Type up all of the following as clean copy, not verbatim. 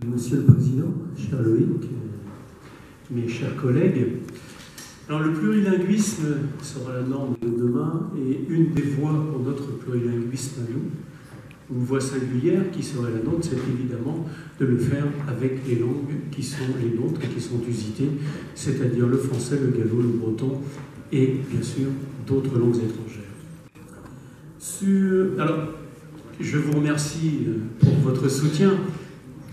Monsieur le Président, cher Loïc, mes chers collègues, alors le plurilinguisme sera la norme de demain et une des voies pour notre plurilinguisme à nous, une voie singulière qui serait la nôtre, c'est évidemment de le faire avec les langues qui sont les nôtres et qui sont usitées, c'est-à-dire le français, le gallo, le breton et bien sûr d'autres langues étrangères. Alors, je vous remercie pour votre soutien.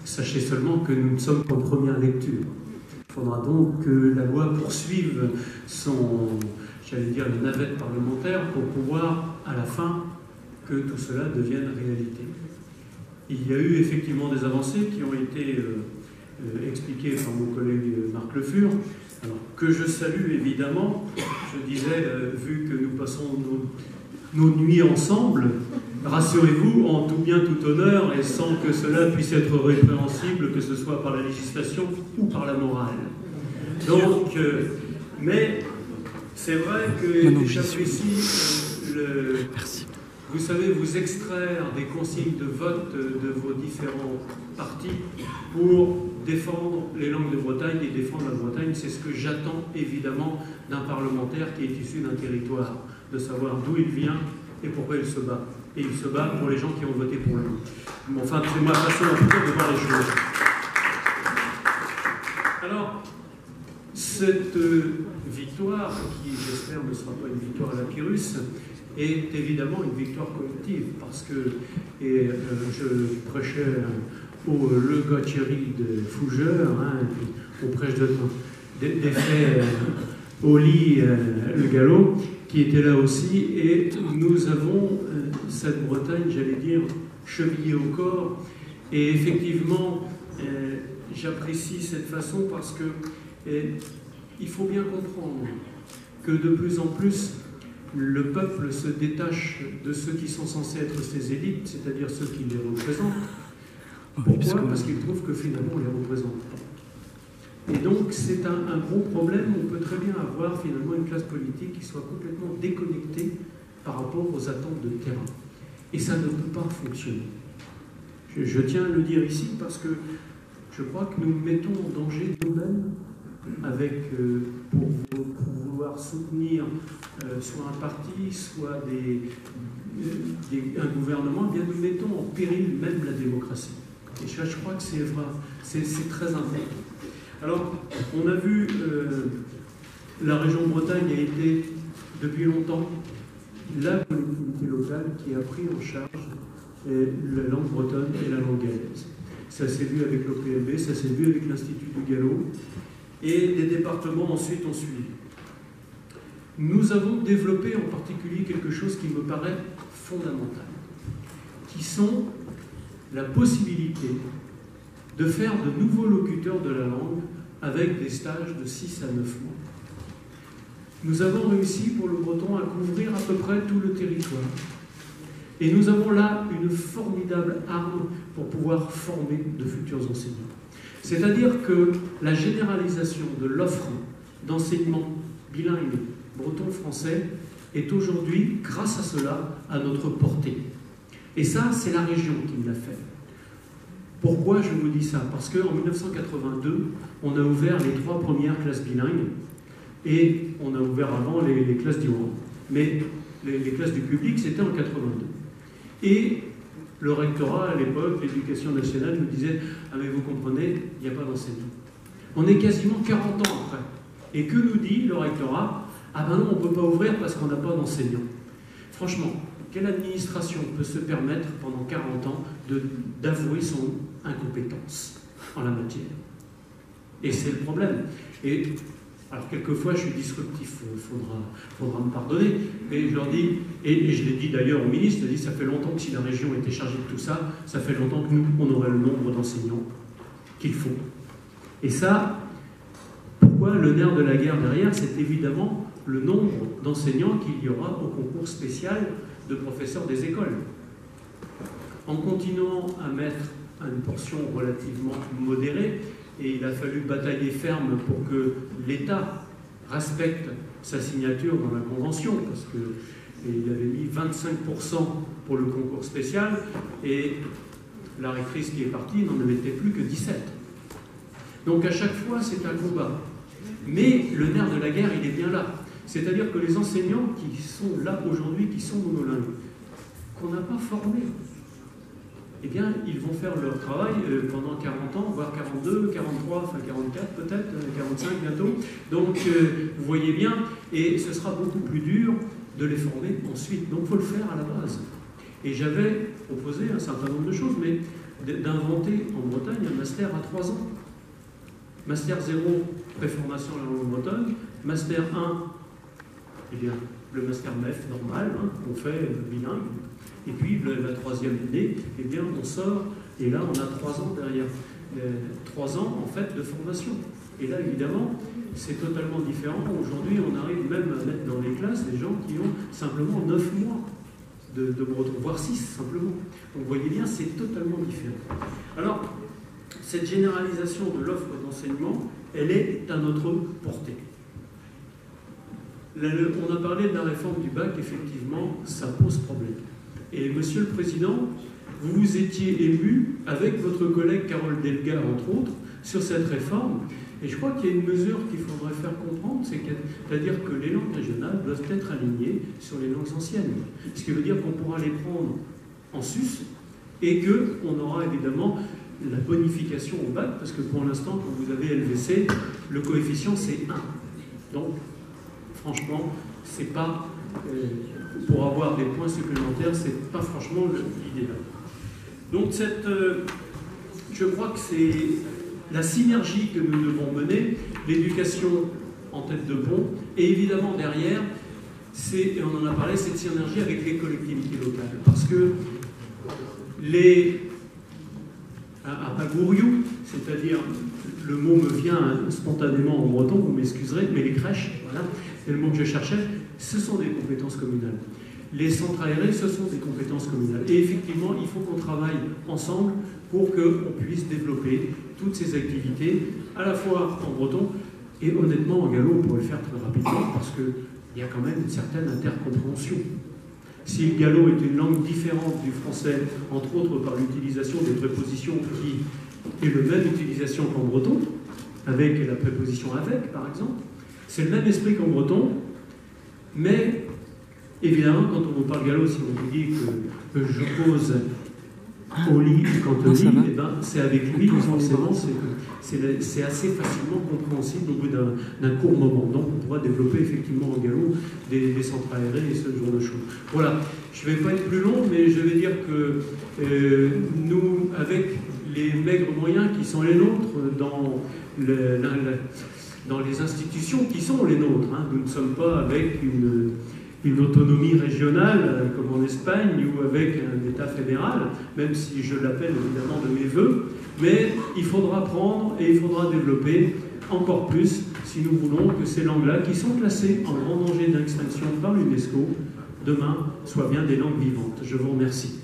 Sachez seulement que nous ne sommes qu'en première lecture. Il faudra donc que la loi poursuive son, j'allais dire, la navette parlementaire pour pouvoir, à la fin, que tout cela devienne réalité. Il y a eu effectivement des avancées qui ont été expliquées par mon collègue Marc Le Fur, alors, que je salue évidemment. Je disais, vu que nous passons nos nuits ensemble, rassurez-vous, en tout bien, tout honneur, et sans que cela puisse être répréhensible, que ce soit par la législation ou par la morale. Donc, mais c'est vrai que j'apprécie vous savez, vous extraire des consignes de vote de vos différents partis pour défendre les langues de Bretagne et défendre la Bretagne. C'est ce que j'attends évidemment d'un parlementaire qui est issu d'un territoire, de savoir d'où il vient et pourquoi il se bat. Et il se bat pour les gens qui ont voté pour lui. Mais enfin, c'est ma façon en tout cas de voir les choses. Alors, cette victoire, qui j'espère ne sera pas une victoire à la Pyrrhus, est évidemment une victoire collective, parce que je prêchais au Le Gauthieri de Fougères, on prêche des faits au lit le galop, qui était là aussi, et nous avons cette Bretagne, j'allais dire, chevillée au corps, et effectivement, j'apprécie cette façon parce que il faut bien comprendre que de plus en plus, le peuple se détache de ceux qui sont censés être ses élites, c'est-à-dire ceux qui les représentent. Pourquoi ? Parce qu'ils trouvent que finalement on ne les représente pas. Et donc c'est un gros problème. On peut très bien avoir finalement une classe politique qui soit complètement déconnectée par rapport aux attentes de terrain. Et ça ne peut pas fonctionner. Je tiens à le dire ici parce que je crois que nous mettons en danger nous-mêmes avec, pour vouloir soutenir soit un parti, soit un gouvernement, eh bien nous mettons en péril même la démocratie. Et je crois que c'est vrai, c'est très important. Alors, on a vu, la région Bretagne a été depuis longtemps la collectivité locale qui a pris en charge la langue bretonne et la langue galaise. Ça s'est vu avec l'OPLB, ça s'est vu avec l'Institut du Gallo, et des départements ensuite ont suivi. Nous avons développé en particulier quelque chose qui me paraît fondamental, qui sont la possibilité de faire de nouveaux locuteurs de la langue avec des stages de 6 à 9 mois. Nous avons réussi pour le breton à couvrir à peu près tout le territoire. Et nous avons là une formidable arme pour pouvoir former de futurs enseignants. C'est-à-dire que la généralisation de l'offre d'enseignement bilingue breton-français est aujourd'hui, grâce à cela, à notre portée. Et ça, c'est la région qui me l'a fait. Pourquoi je vous dis ça? Parce qu'en 1982, on a ouvert les 3 premières classes bilingues et on a ouvert avant les classes d'Iran. Mais les classes du public, c'était en 82. Et le rectorat, à l'époque, l'éducation nationale, nous disait « Ah mais vous comprenez, il n'y a pas d'enseignants. » On est quasiment 40 ans après. Et que nous dit le rectorat? « Ah ben non, on ne peut pas ouvrir parce qu'on n'a pas d'enseignants. » Franchement, quelle administration peut se permettre pendant 40 ans d'avouer son incompétence en la matière? Et c'est le problème. Et alors quelquefois je suis disruptif, il faudra me pardonner, mais je leur dis, et je l'ai dit d'ailleurs au ministre, je dis ça fait longtemps que si la région était chargée de tout ça, ça fait longtemps que nous, on aurait le nombre d'enseignants qu'il faut. Et ça, pourquoi le nerf de la guerre derrière? C'est évidemment le nombre d'enseignants qu'il y aura au concours spécial de professeurs des écoles. En continuant à mettre une portion relativement modérée, et il a fallu batailler ferme pour que l'État respecte sa signature dans la Convention, parce qu'il avait mis 25% pour le concours spécial, et la rectrice qui est partie n'en mettait plus que 17. Donc à chaque fois, c'est un combat. Mais le nerf de la guerre, il est bien là. C'est-à-dire que les enseignants qui sont là aujourd'hui, qui sont monolingues, qu'on n'a pas formés, eh bien, ils vont faire leur travail pendant 40 ans, voire 42, 43, enfin 44 peut-être, 45 bientôt. Donc, vous voyez bien, et ce sera beaucoup plus dur de les former ensuite. Donc, il faut le faire à la base. Et j'avais proposé un certain nombre de choses, mais d'inventer en Bretagne un master à 3 ans. Master 0, préformation à la langue bretonne. Master 1, eh bien, le master MEF normal, hein, qu'on fait bilingue. Et puis la troisième année, eh bien, on sort, et là, on a 3 ans derrière. 3 ans, en fait, de formation. Et là, évidemment, c'est totalement différent. Aujourd'hui, on arrive même à mettre dans les classes des gens qui ont simplement 9 mois de breton, voire 6 simplement. Donc, vous voyez bien, c'est totalement différent. Alors, cette généralisation de l'offre d'enseignement, elle est à notre portée. On a parlé de la réforme du bac, effectivement, ça pose problème. Et Monsieur le Président, vous vous étiez ému avec votre collègue Carole Delga, entre autres, sur cette réforme. Et je crois qu'il y a une mesure qu'il faudrait faire comprendre, c'est-à-dire que les langues régionales doivent être alignées sur les langues anciennes. Ce qui veut dire qu'on pourra les prendre en sus et qu'on aura évidemment la bonification au bac, parce que pour l'instant, quand vous avez LVC, le coefficient c'est 1. Donc, franchement, c'est pas... pour avoir des points supplémentaires, c'est pas franchement l'idéal. Donc, je crois que c'est la synergie que nous devons mener, l'éducation en tête de pont, et évidemment derrière, et on en a parlé, cette synergie avec les collectivités locales. Parce que à Pagouriou, c'est-à-dire, le mot me vient spontanément en breton, vous m'excuserez, mais les crèches, voilà, c'est le mot que je cherchais, ce sont des compétences communales. Les centres aérés, ce sont des compétences communales. Et effectivement, il faut qu'on travaille ensemble pour qu'on puisse développer toutes ces activités, à la fois en breton, et honnêtement, en gallo, on pourrait le faire très rapidement, parce qu'il y a quand même une certaine intercompréhension. Si le gallo est une langue différente du français, entre autres par l'utilisation des prépositions qui est la même utilisation qu'en breton, avec la préposition avec, par exemple, c'est le même esprit qu'en breton, mais évidemment, quand on vous parle gallo, si on vous dit que je pose au lit quand on lit, eh ben, c'est avec lui, forcément, c'est assez facilement compréhensible au bout d'un court moment. Donc, on pourra développer effectivement en gallo des centres aérés et ce genre de choses. Voilà, je ne vais pas être plus long, mais je vais dire que nous, avec les maigres moyens qui sont les nôtres dans les institutions qui sont les nôtres, hein, nous ne sommes pas avec une autonomie régionale comme en Espagne ou avec un État fédéral, même si je l'appelle évidemment de mes voeux, mais il faudra prendre et il faudra développer encore plus si nous voulons que ces langues-là, qui sont classées en grand danger d'extinction par l'UNESCO, demain soient bien des langues vivantes. Je vous remercie.